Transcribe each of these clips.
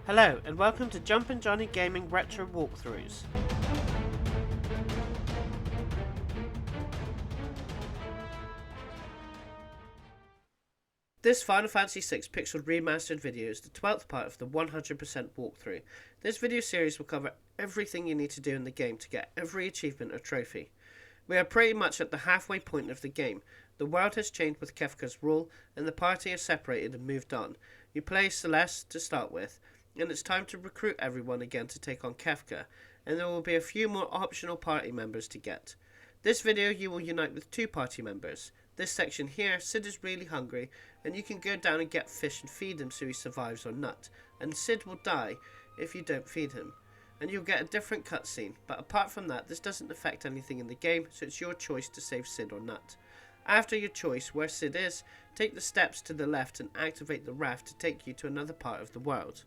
Hello and welcome to Jumpin' Johnny Gaming Retro Walkthroughs. This Final Fantasy VI Pixel Remastered video is the 12th part of the 100% walkthrough. This video series will cover everything you need to do in the game to get every achievement or trophy. We are pretty much at the halfway point of the game. The world has changed with Kefka's rule and the party has separated and moved on. You play Celeste to start with, and it's time to recruit everyone again to take on Kefka, and there will be a few more optional party members to get. This video you will unite with 2 party members. This section here, Sid is really hungry, and you can go down and get fish and feed him so he survives or not, and Sid will die if you don't feed him. And you'll get a different cutscene, but apart from that, this doesn't affect anything in the game, so it's your choice to save Sid or not. After your choice, where Sid is, take the steps to the left and activate the raft to take you to another part of the world.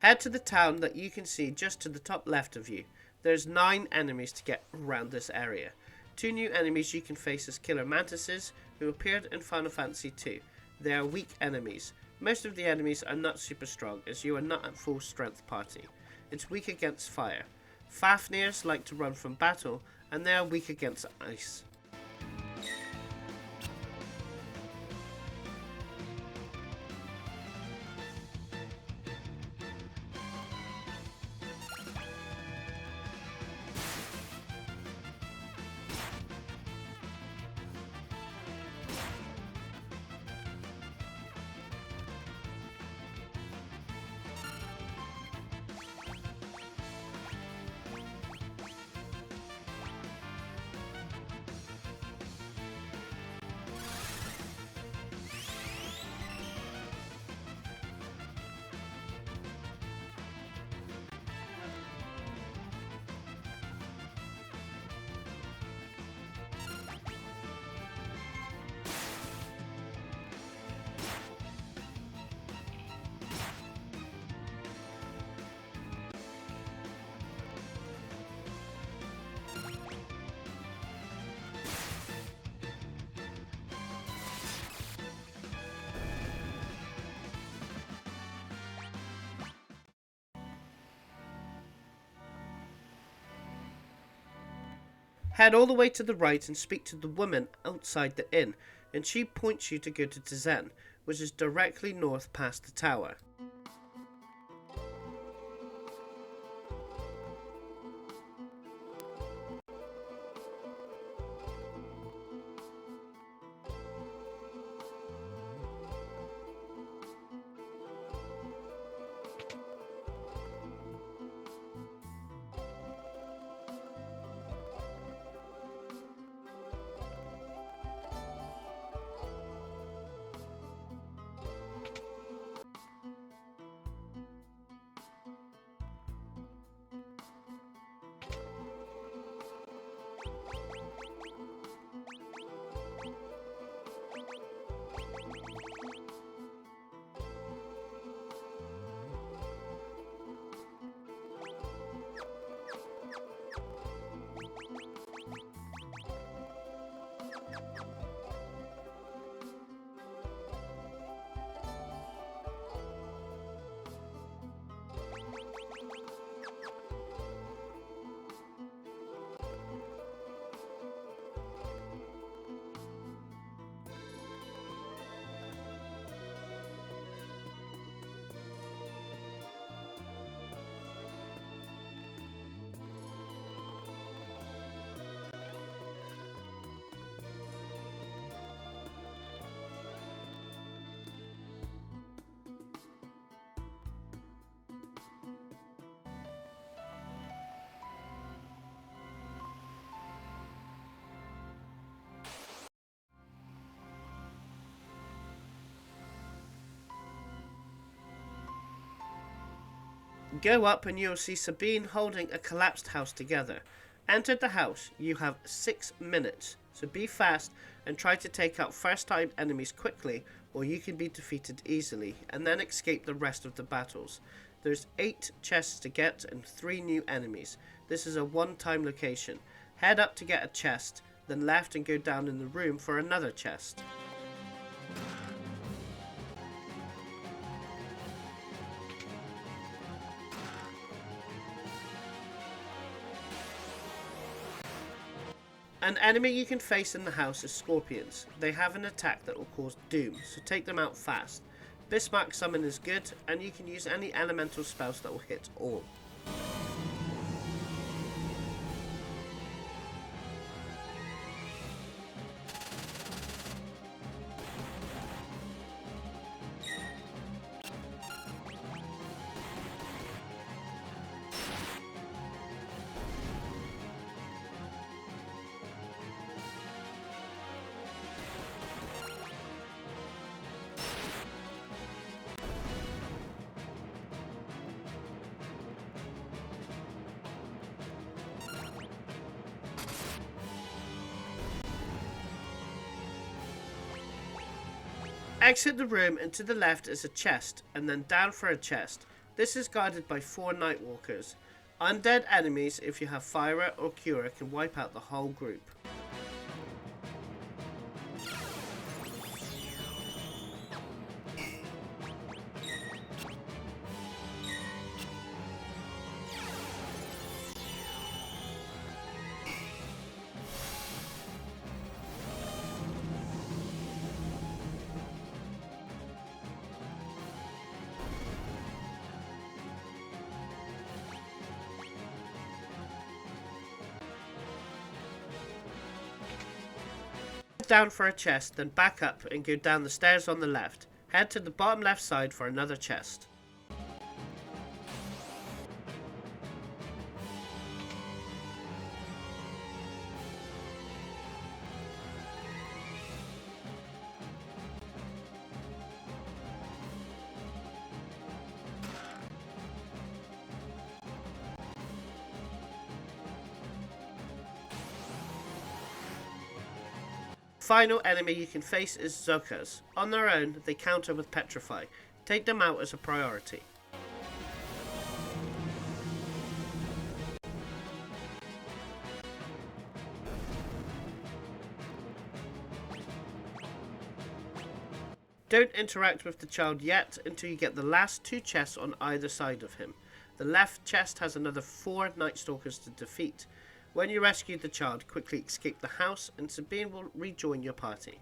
Head to the town that you can see just to the top left of you. There's 9 enemies to get around this area. 2 new enemies you can face as killer mantises, who appeared in Final Fantasy II. They are weak enemies. Most of the enemies are not super strong, as you are not at full strength party. It's weak against fire. Fafnirs like to run from battle, and they are weak against ice. Head all the way to the right and speak to the woman outside the inn, and she points you to go to Tizen, which is directly north past the tower. Go up and you'll see Sabine holding a collapsed house together. Entered the house, you have 6 minutes, so be fast and try to take out first time enemies quickly, or you can be defeated easily, and then escape the rest of the battles. There's 8 chests to get and 3 new enemies. This is a one-time location. Head up to get a chest, then left and go down in the room for another chest. An enemy you can face in the house is scorpions. They have an attack that will cause doom, so take them out fast. Bismarck summon is good, and you can use any elemental spells that will hit all. Exit the room, and to the left is a chest, and then down for a chest. This is guarded by 4 Nightwalkers. Undead enemies, if you have Fire or Cure, can wipe out the whole group. Down for a chest, then back up and go down the stairs on the left. Head to the bottom left side for another chest. Final enemy you can face is Zokas. On their own, they counter with Petrify. Take them out as a priority. Don't interact with the child yet until you get the last 2 chests on either side of him. The left chest has another 4 Night Stalkers to defeat. When you rescue the child, quickly escape the house and Sabine will rejoin your party.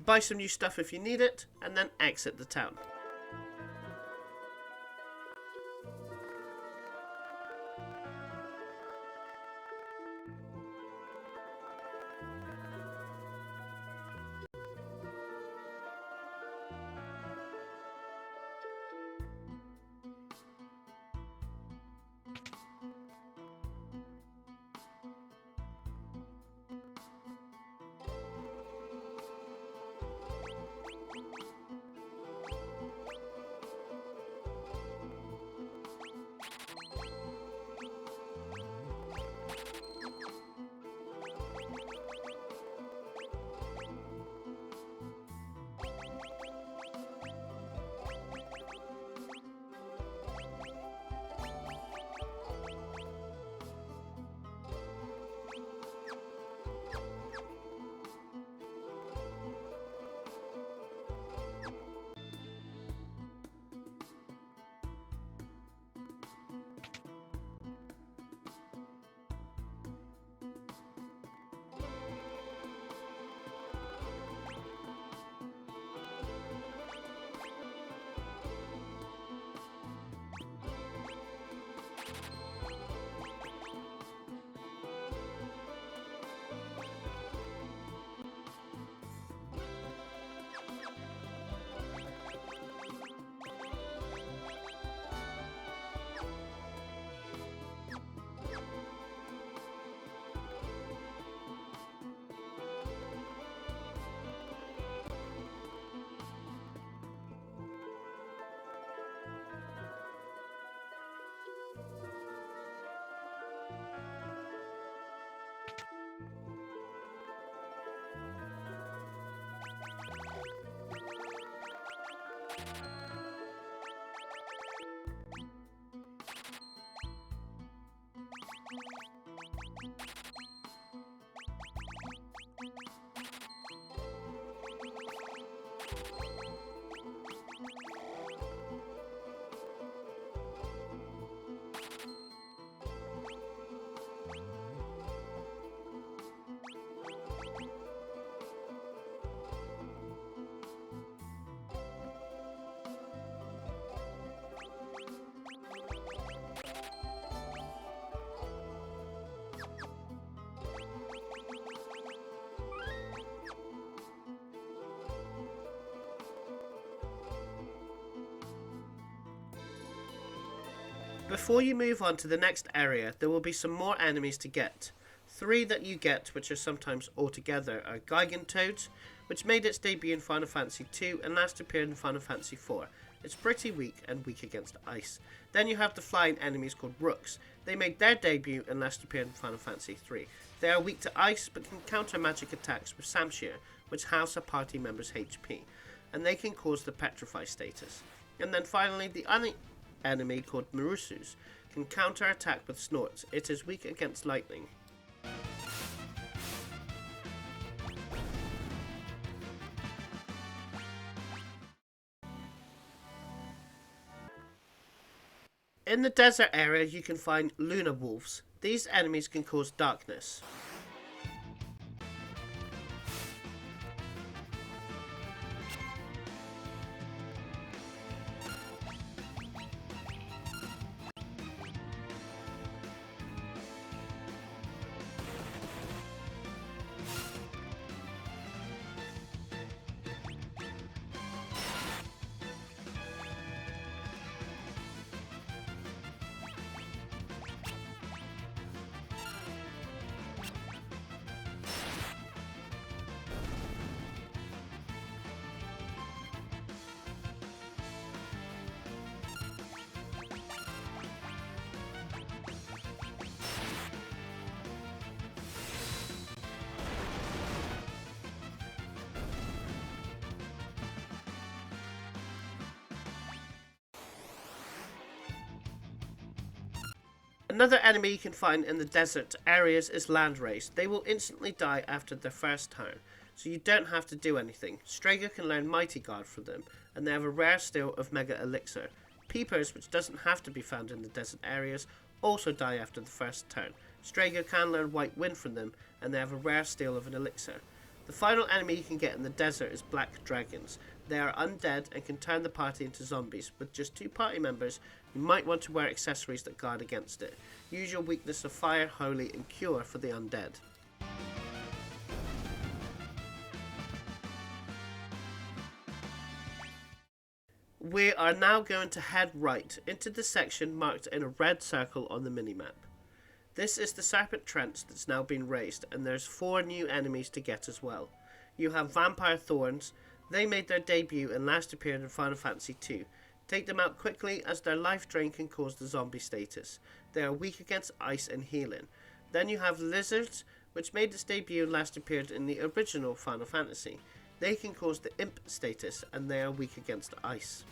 Buy some new stuff if you need it, and then exit the town. Before you move on to the next area, there will be some more enemies to get. 3 that you get, which are sometimes all together, are Gigantoads, which made its debut in Final Fantasy II and last appeared in Final Fantasy IV. It's pretty weak and weak against ice. Then you have the flying enemies called Rooks. They made their debut and last appeared in Final Fantasy III. They are weak to ice but can counter magic attacks with Samshire, which halves a party member's HP, and they can cause the Petrify status. And then finally, the enemy called Marusus can counter-attack with Snorts. It is weak against lightning. In the desert area you can find Luna Wolves. These enemies can cause darkness. Another enemy you can find in the desert areas is Landrays. They will instantly die after their first turn, so you don't have to do anything. Strago can learn Mighty Guard from them, and they have a rare steal of Mega Elixir. Peepers, which doesn't have to be found in the desert areas, also die after the first turn. Strago can learn White Wind from them, and they have a rare steal of an Elixir. The final enemy you can get in the desert is Black Dragons. They are undead and can turn the party into zombies. With just 2 party members, you might want to wear accessories that guard against it. Use your weakness of Fire, Holy and Cure for the undead. We are now going to head right into the section marked in a red circle on the minimap. This is the Serpent Trench that's now been raised, and there's 4 new enemies to get as well. You have Vampire Thorns. They made their debut and last appeared in Final Fantasy II. Take them out quickly as their life drain can cause the zombie status. They are weak against ice and healing. Then you have Lizards, which made its debut and last appeared in the original Final Fantasy. They can cause the imp status and they are weak against ice.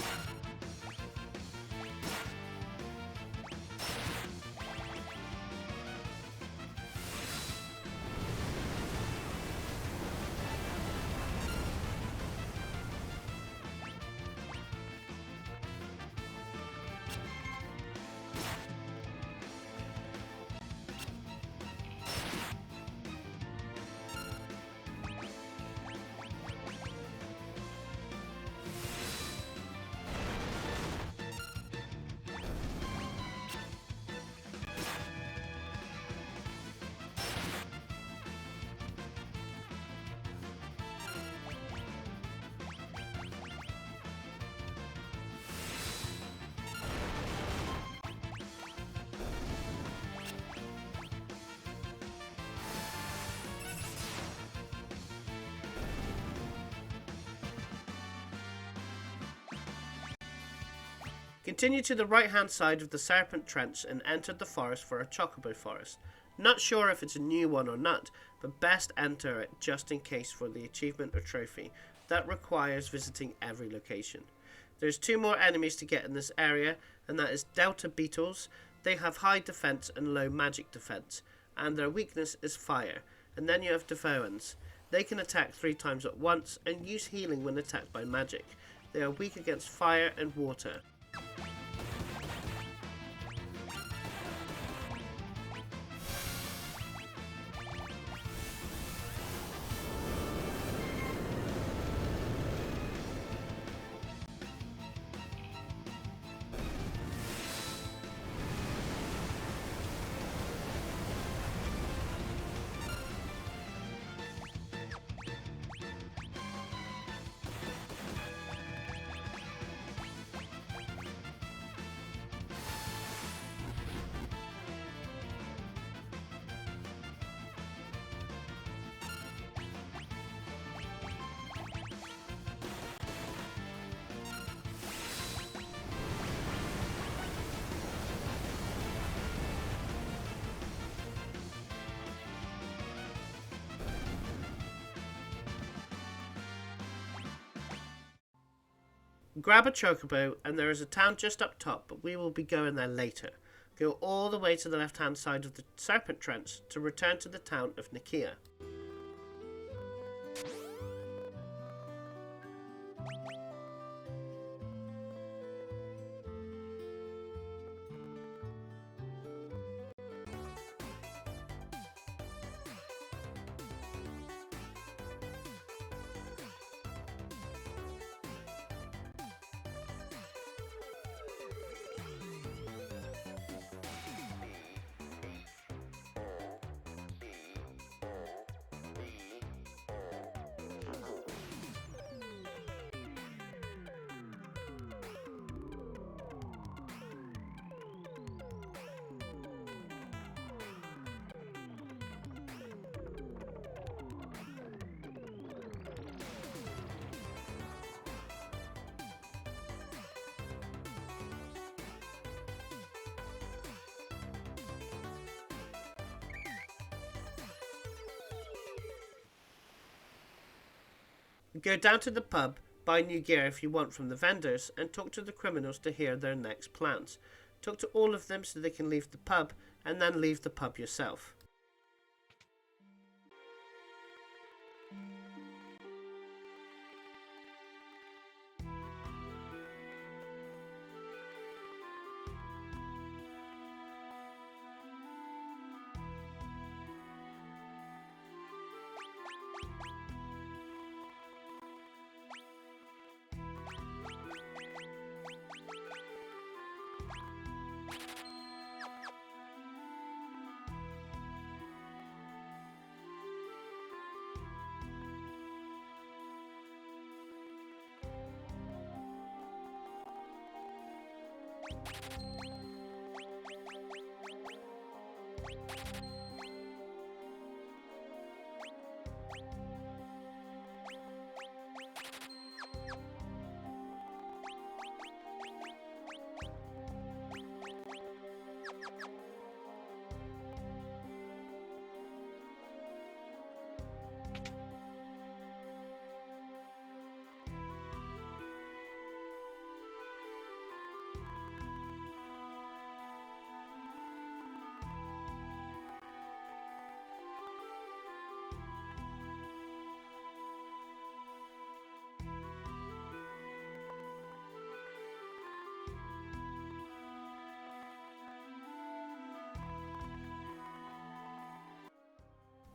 Continue to the right hand side of the Serpent Trench and enter the forest for a Chocobo Forest. Not sure if it's a new one or not, but best enter it just in case for the achievement or trophy. That requires visiting every location. There's 2 more enemies to get in this area, and that is Delta Beetles. They have high defense and low magic defense, and their weakness is fire. And then you have Devoans. They can attack 3 times at once and use healing when attacked by magic. They are weak against fire and water. Grab a chocobo and there is a town just up top, but we will be going there later. Go all the way to the left hand side of the Serpent Trench to return to the town of Nikia. Go down to the pub, buy new gear if you want from the vendors, and talk to the criminals to hear their next plans. Talk to all of them so they can leave the pub, and then leave the pub yourself.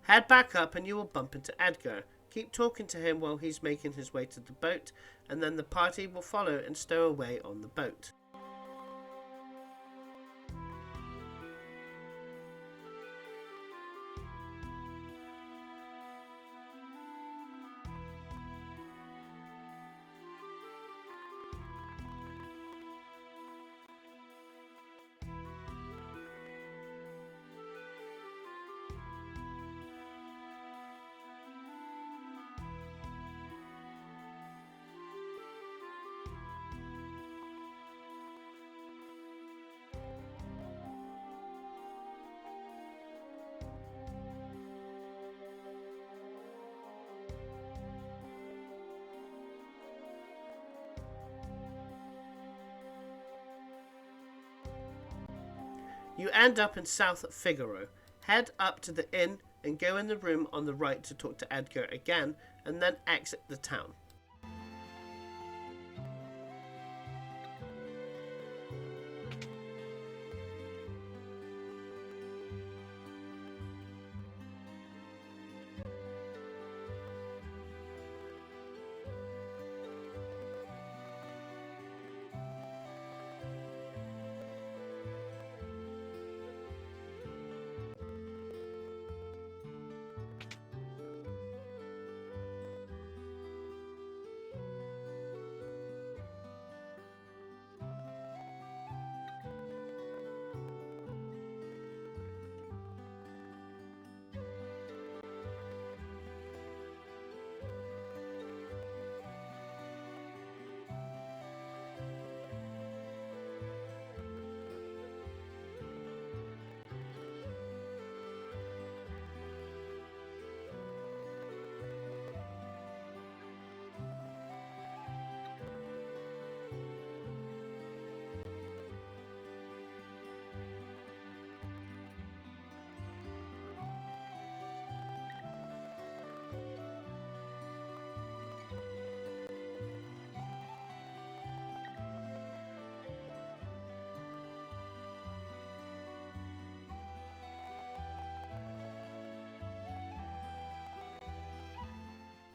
Head back up and you will bump into Edgar. Keep talking to him while he's making his way to the boat, and then the party will follow and stow away on the boat. You end up in South Figaro. Head up to the inn, and go in the room on the right to talk to Edgar again, and then exit the town.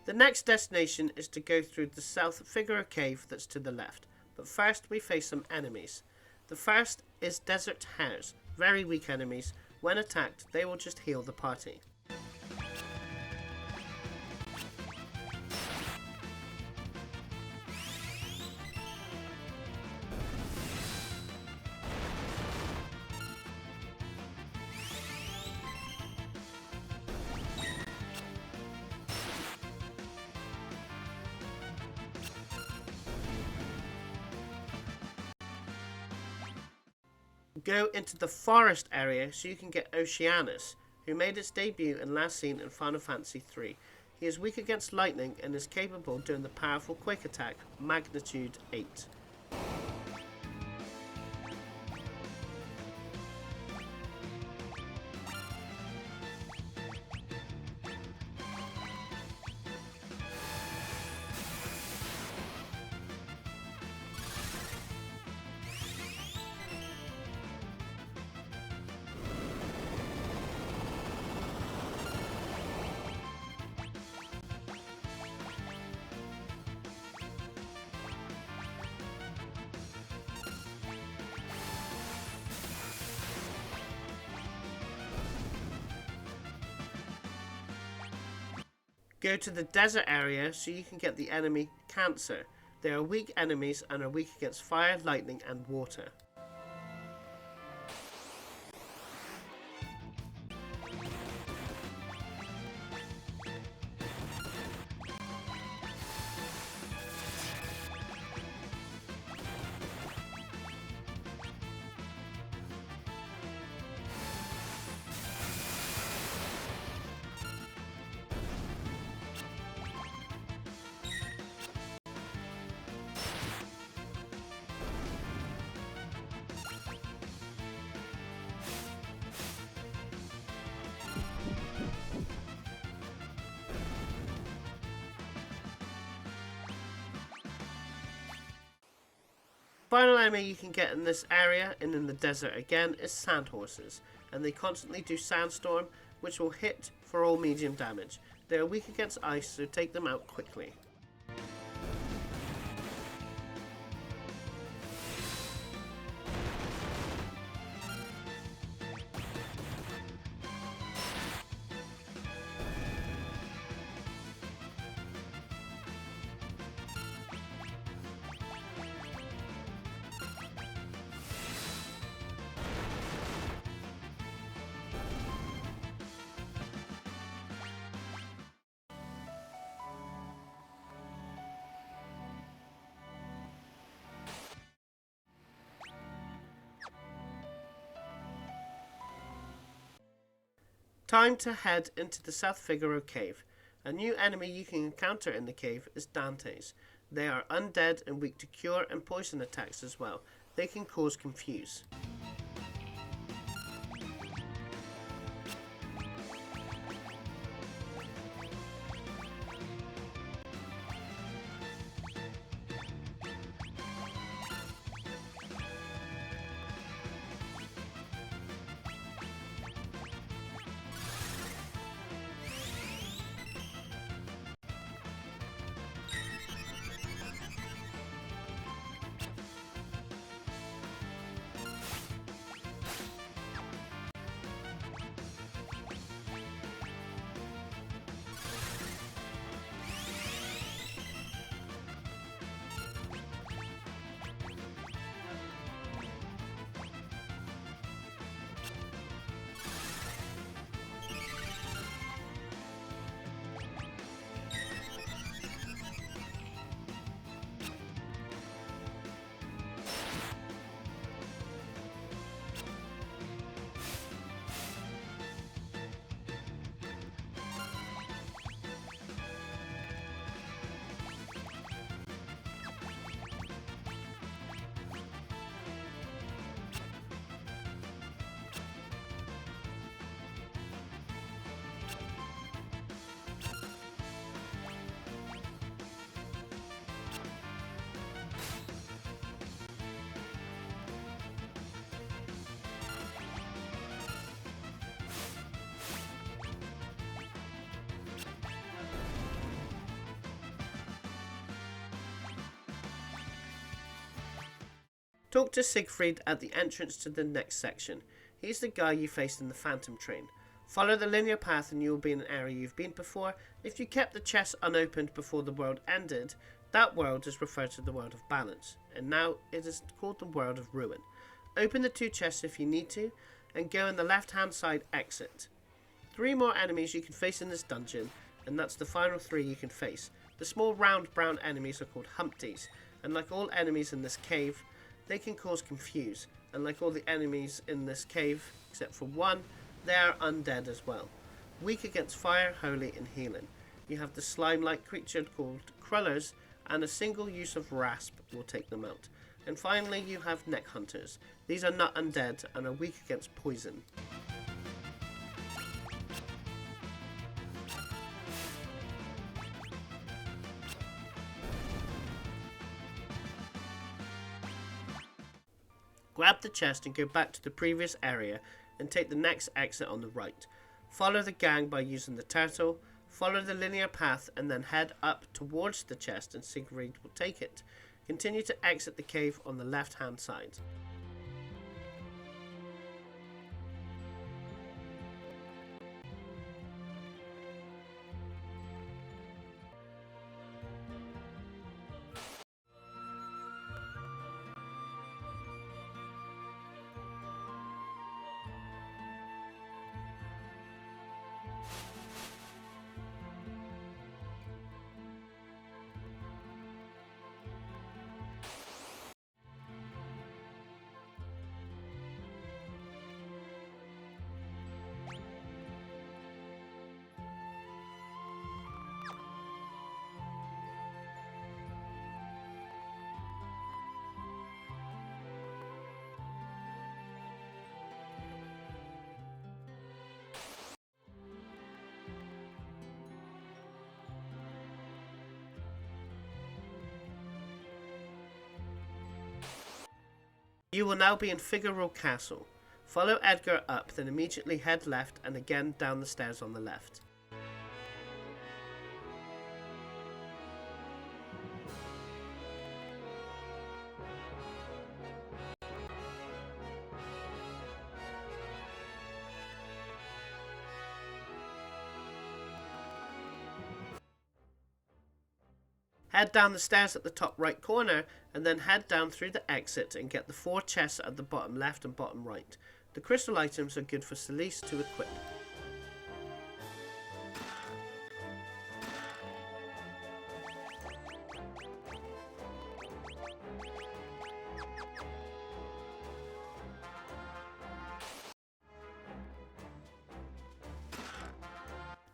The next destination is to go through the South Figure Cave that's to the left, but first we face some enemies. The first is Desert Hares, very weak enemies. When attacked, they will just heal the party. Go into the forest area so you can get Oceanus, who made its debut and last seen in Final Fantasy III. He is weak against lightning and is capable of doing the powerful quick attack, Magnitude 8. Go to the desert area so you can get the enemy Cancer. They are weak enemies and are weak against fire, lightning and water. Final enemy you can get in this area and in the desert again is sand horses, and they constantly do sandstorm, which will hit for all medium damage. They are weak against ice, so take them out quickly. Time to head into the South Figaro Cave. A new enemy you can encounter in the cave is Dantes. They are undead and weak to cure and poison attacks as well. They can cause confuse. Talk to Siegfried at the entrance to the next section. He's the guy you faced in the Phantom Train. Follow the linear path and you will be in an area you've been before. If you kept the chest unopened before the world ended, that world is referred to the world of balance, and now it is called the world of ruin. Open the 2 chests if you need to, and go in the left hand side exit. 3 more enemies you can face in this dungeon, and that's the final 3 you can face. The small round brown enemies are called Humpties, and like all enemies in this cave, they can cause confuse, and like all the enemies in this cave, except for one, they are undead as well. Weak against fire, holy, and healing. You have the slime-like creature called Crullers, and a single use of Rasp will take them out. And finally, you have Neck Hunters. These are not undead and are weak against poison. Grab the chest and go back to the previous area and take the next exit on the right. Follow the gang by using the turtle, follow the linear path and then head up towards the chest and Siegfried will take it. Continue to exit the cave on the left hand side. You will now be in Figueroa Castle. Follow Edgar up, then immediately head left and again down the stairs on the left. Head down the stairs at the top right corner and then head down through the exit and get the 4 chests at the bottom left and bottom right. The crystal items are good for Celeste to equip.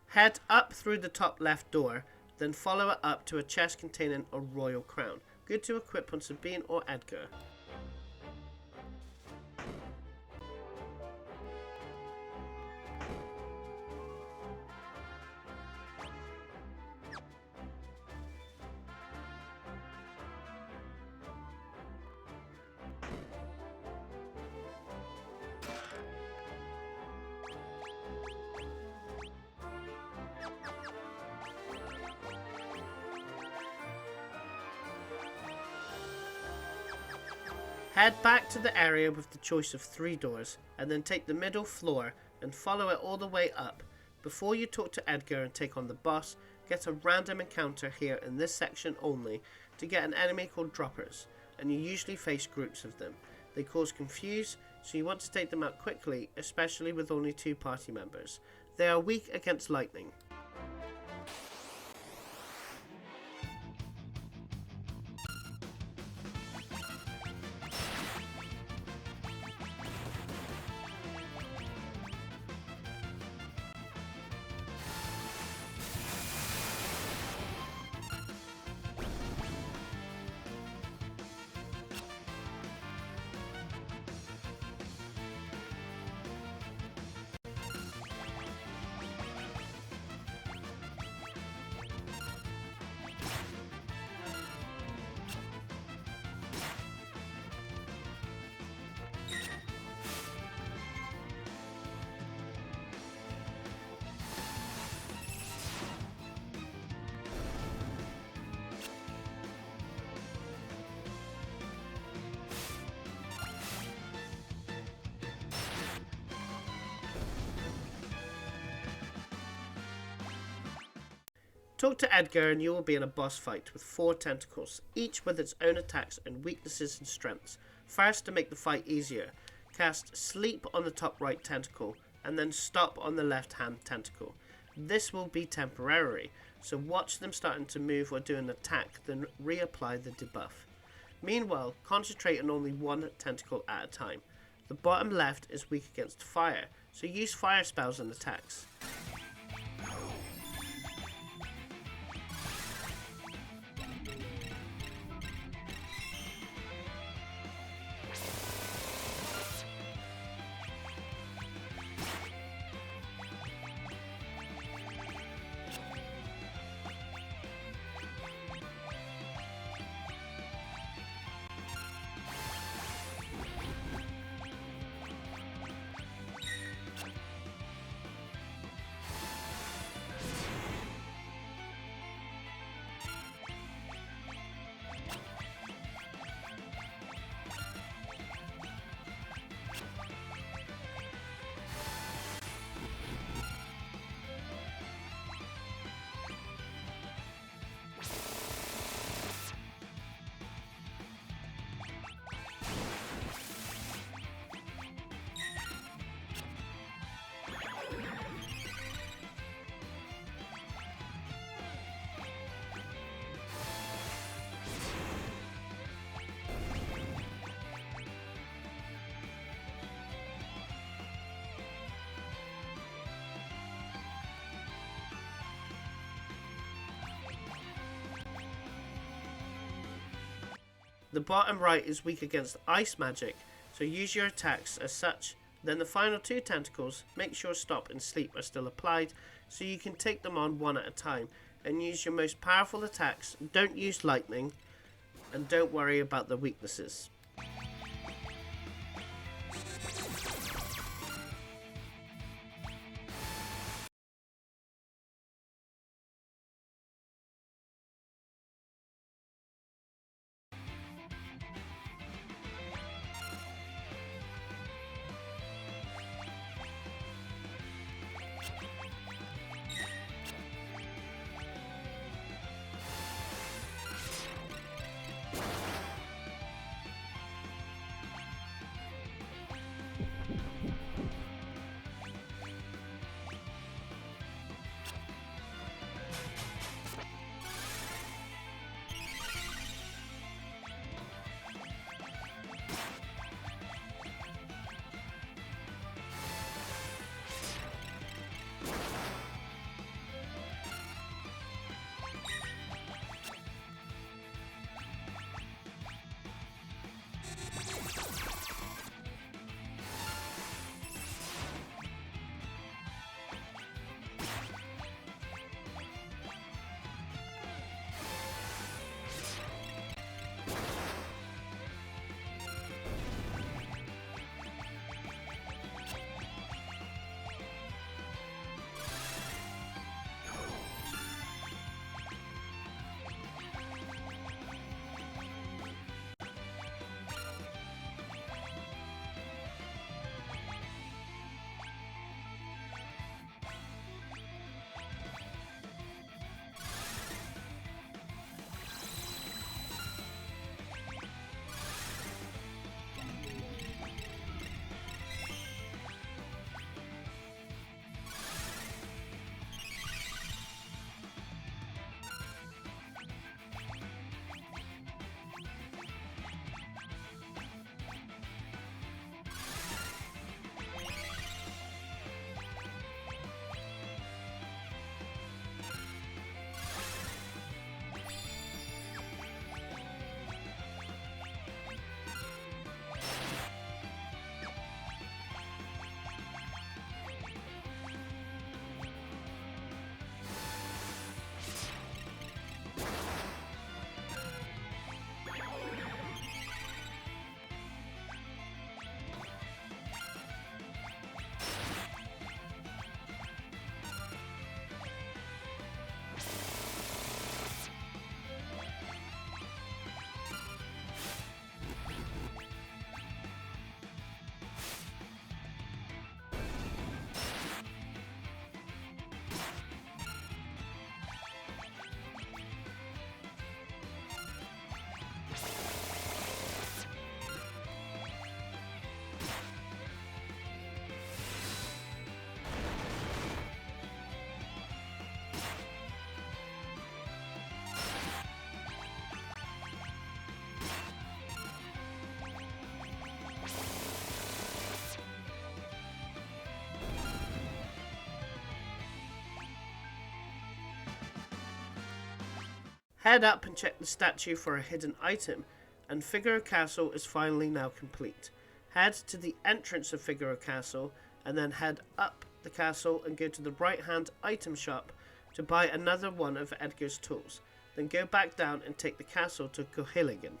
Head up through the top left door, then follow it up to a chest containing a royal crown, good to equip on Sabine or Edgar. Head back to the area with the choice of 3 doors, and then take the middle floor and follow it all the way up. Before you talk to Edgar and take on the boss, get a random encounter here in this section only to get an enemy called Droppers, and you usually face groups of them. They cause confuse, so you want to take them out quickly, especially with only 2 party members. They are weak against lightning. Talk to Edgar and you will be in a boss fight with 4 tentacles, each with its own attacks and weaknesses and strengths. First, to make the fight easier, cast Sleep on the top right tentacle and then Stop on the left hand tentacle. This will be temporary, so watch them starting to move or do an attack, then reapply the debuff. Meanwhile, concentrate on only one tentacle at a time. The bottom left is weak against fire, so use fire spells and attacks. The bottom right is weak against ice magic, so use your attacks as such. Then the final 2 tentacles, make sure Stop and Sleep are still applied, so you can take them on one at a time, and use your most powerful attacks. Don't use lightning, and don't worry about the weaknesses. Head up and check the statue for a hidden item, and Figaro Castle is finally now complete. Head to the entrance of Figaro Castle, and then head up the castle and go to the right hand item shop to buy another one of Edgar's tools. Then go back down and take the castle to Cohilligan.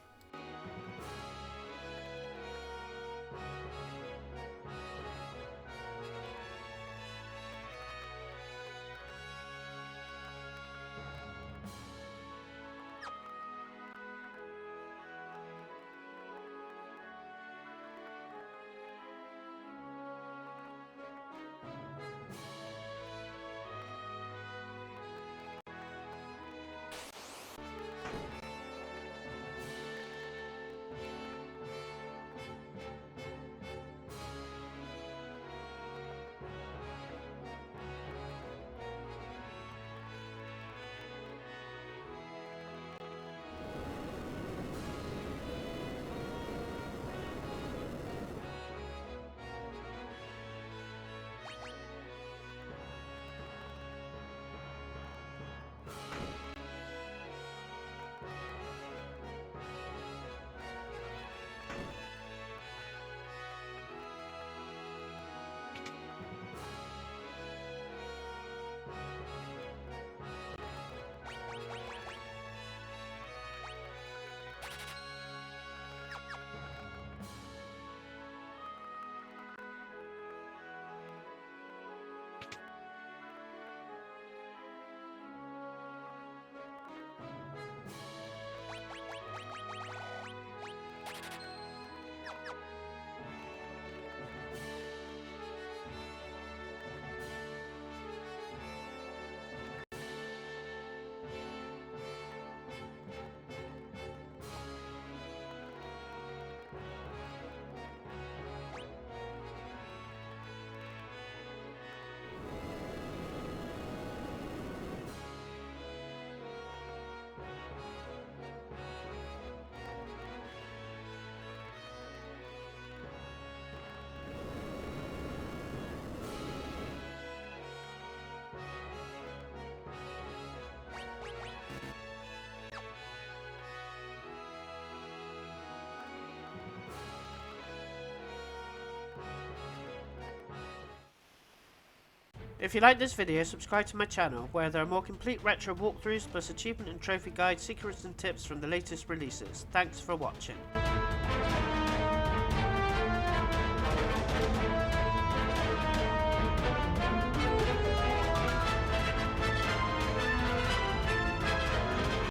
If you like this video, subscribe to my channel, where there are more complete retro walkthroughs plus achievement and trophy guides, secrets and tips from the latest releases. Thanks for watching.